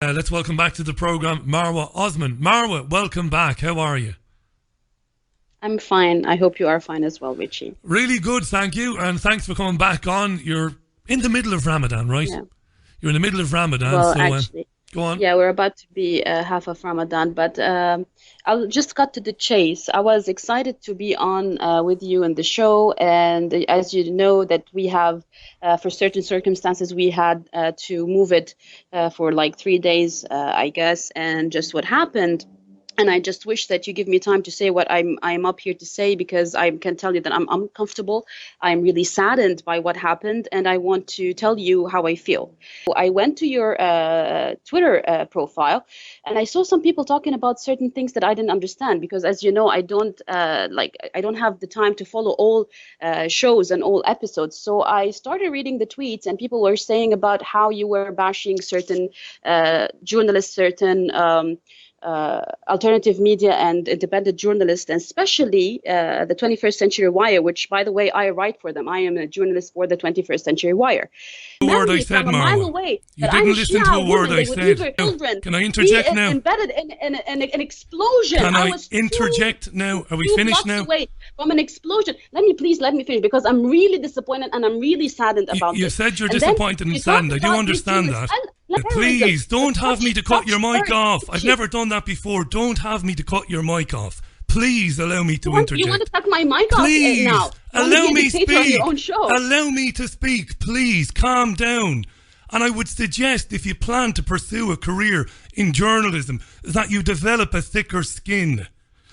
Let's welcome back to the programme Marwa Osman. Marwa, welcome back. How are you? I'm fine. I hope you are fine as well, Richie. Really good, thank you. And thanks for coming back on. You're in the middle of Ramadan, right? Yeah. You're in the middle of Ramadan, Well, so actually, go on. yeah, we're about to be half of Ramadan, but I'll just cut to the chase. I was excited to be on with you in the show, and as you know, that we have, for certain circumstances, we had to move it for like 3 days, I guess, and just what happened. And I just wish that you give me time to say what I'm up here to say, because I can tell you that I'm uncomfortable. I'm really saddened by what happened, and I want to tell you how I feel. I went to your Twitter profile, and I saw some people talking about certain things that I didn't understand, because as you know, I don't have the time to follow all shows and all episodes. So I started reading the tweets, and people were saying about how you were bashing certain journalists, certain alternative media and independent journalists, and especially the 21st Century Wire, which, by the way, I write for them. I am a journalist for the 21st Century Wire. The word I said, from a mile Marwa. away, You didn't listen to a word I said. Children Can I interject now? Embedded in an explosion. Can I interject now? Are we finished now? Away from an explosion. Let me finish, because I'm really disappointed and I'm really saddened about it. You said you're disappointed and saddened. I do understand that. Please, don't have me to cut your mic off. I've never done that before. Don't have me to cut your mic off. Please allow me to interject. You want to cut my mic off now? Allow me speak. Allow me to speak. Please, calm down. And I would suggest, if you plan to pursue a career in journalism, that you develop a thicker skin.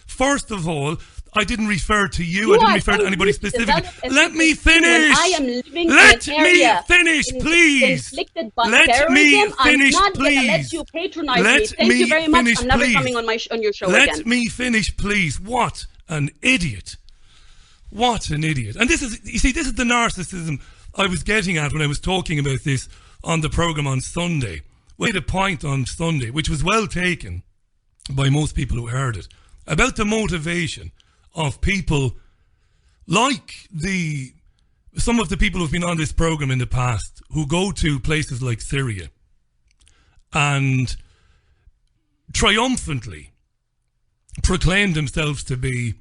First of all, I didn't refer to you. I didn't refer to anybody specifically. Let me finish. I am living Let in an me area finish, please. Inflicted by Let terrorism. me finish, I'm not please. gonna let you patronize me. Let Thank me you very much. finish, I'm never please. coming on your show Let again. me finish, please. What an idiot. What an idiot. And this is, you see, this is the narcissism I was getting at when I was talking about this on the programme on Sunday. We made a point on Sunday, which was well taken by most people who heard it, about the motivation of people like some of the people who've been on this programme in the past, who go to places like Syria and triumphantly proclaim themselves to be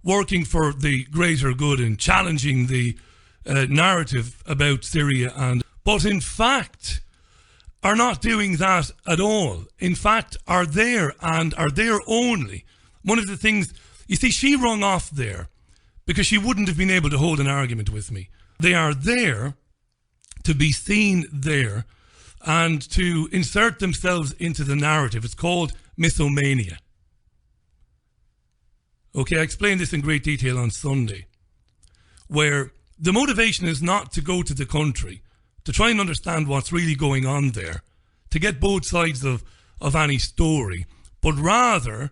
working for the greater good and challenging the narrative about Syria, but in fact are not doing that at all. In fact, are there only. One of the things, you see, she rung off there because she wouldn't have been able to hold an argument with me. They are there to be seen there and to insert themselves into the narrative. It's called mythomania. Okay, I explained this in great detail on Sunday, where the motivation is not to go to the country, to try and understand what's really going on there, to get both sides of any story, but rather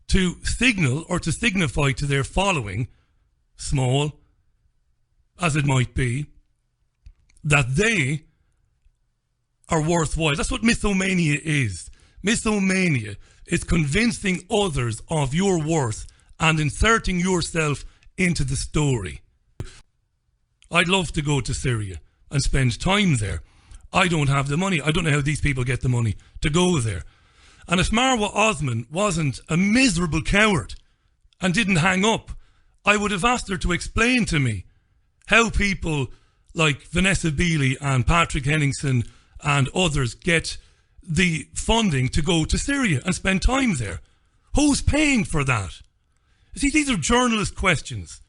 to signal or to signify to their following, small as it might be, that they are worthwhile. That's what mythomania is. Mythomania is convincing others of your worth and inserting yourself into the story. I'd love to go to Syria and spend time there. I don't have the money. I don't know how these people get the money to go there. And if Marwa Osman wasn't a miserable coward and didn't hang up, I would have asked her to explain to me how people like Vanessa Beeley and Patrick Henningsen and others get the funding to go to Syria and spend time there. Who's paying for that? You see, these are journalist questions.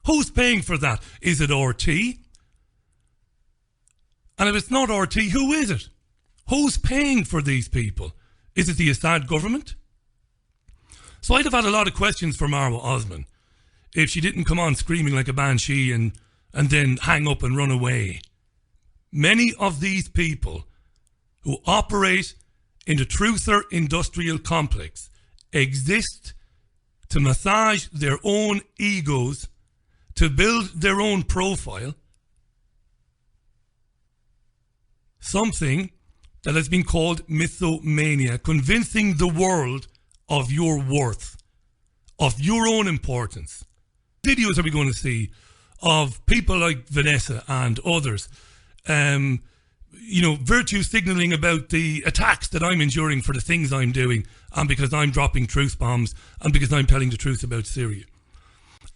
Who's paying for that? Is it RT? And if it's not RT, who is it? Who's paying for these people? Is it the Assad government? So I'd have had a lot of questions for Marwa Osman if she didn't come on screaming like a banshee and then hang up and run away. Many of these people who operate in the truther industrial complex exist to massage their own egos, to build their own profile, something that has been called mythomania, convincing the world of your worth, of your own importance. Videos are we going to see of people like Vanessa and others virtue signaling about the attacks that I'm enduring for the things I'm doing, and because I'm dropping truth bombs, and because I'm telling the truth about Syria.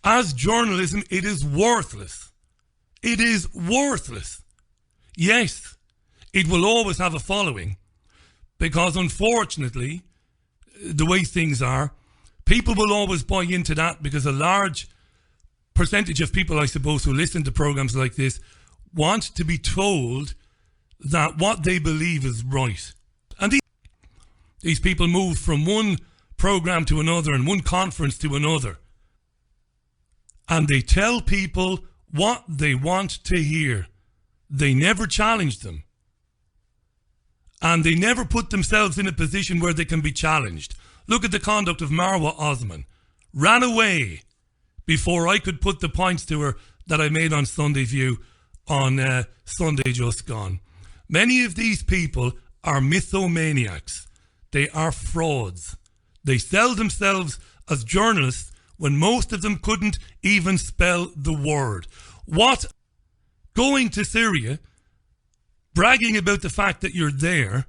As journalism, it is worthless. It is worthless. Yes, it will always have a following, because unfortunately, the way things are, people will always buy into that, because a large percentage of people, I suppose, who listen to programs like this want to be told that what they believe is right. And these people move from one program to another and one conference to another, and they tell people what they want to hear. They never challenge them, and they never put themselves in a position where they can be challenged. Look at the conduct of Marwa Osman. Ran away before I could put the points to her that I made on Sunday View on Sunday just gone. Many of these people are mythomaniacs. They are frauds. They sell themselves as journalists when most of them couldn't even spell the word. What? Going to Syria, bragging about the fact that you're there,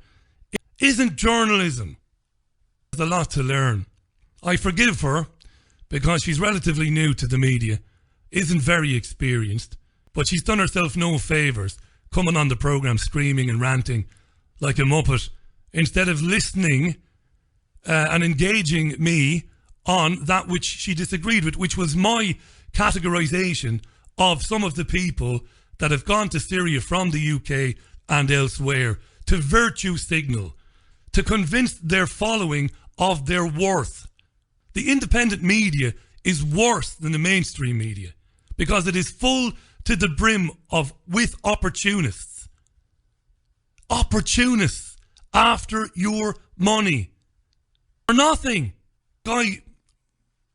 isn't journalism. There's a lot to learn. I forgive her because she's relatively new to the media, isn't very experienced, but she's done herself no favours coming on the programme screaming and ranting like a muppet instead of listening and engaging me on that which she disagreed with, which was my categorisation of some of the people that have gone to Syria from the UK and elsewhere to virtue signal, to convince their following of their worth. The independent media is worse than the mainstream media because it is full to the brim with opportunists. Opportunists after your money. For nothing. Guy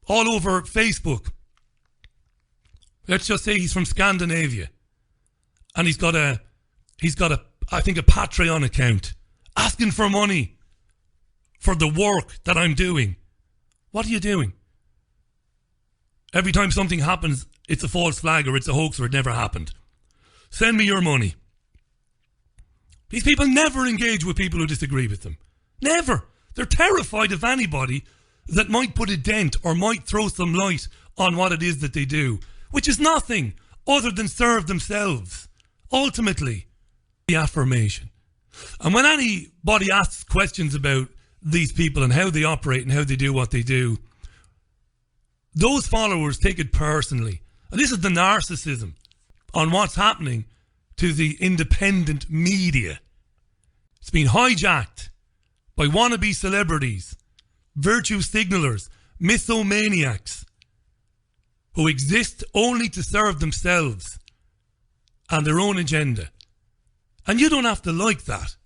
all over Facebook. Let's just say he's from Scandinavia. And he's got a I think a Patreon account. Asking for money for the work that I'm doing. What are you doing? Every time something happens, it's a false flag or it's a hoax or it never happened. Send me your money. These people never engage with people who disagree with them. Never. They're terrified of anybody that might put a dent or might throw some light on what it is that they do, which is nothing other than serve themselves. Ultimately, the affirmation. And when anybody asks questions about these people and how they operate and how they do what they do, those followers take it personally. And this is the narcissism on what's happening to the independent media. It's been hijacked by wannabe celebrities, virtue signalers, mythomaniacs, who exist only to serve themselves and their own agenda. And you don't have to like that.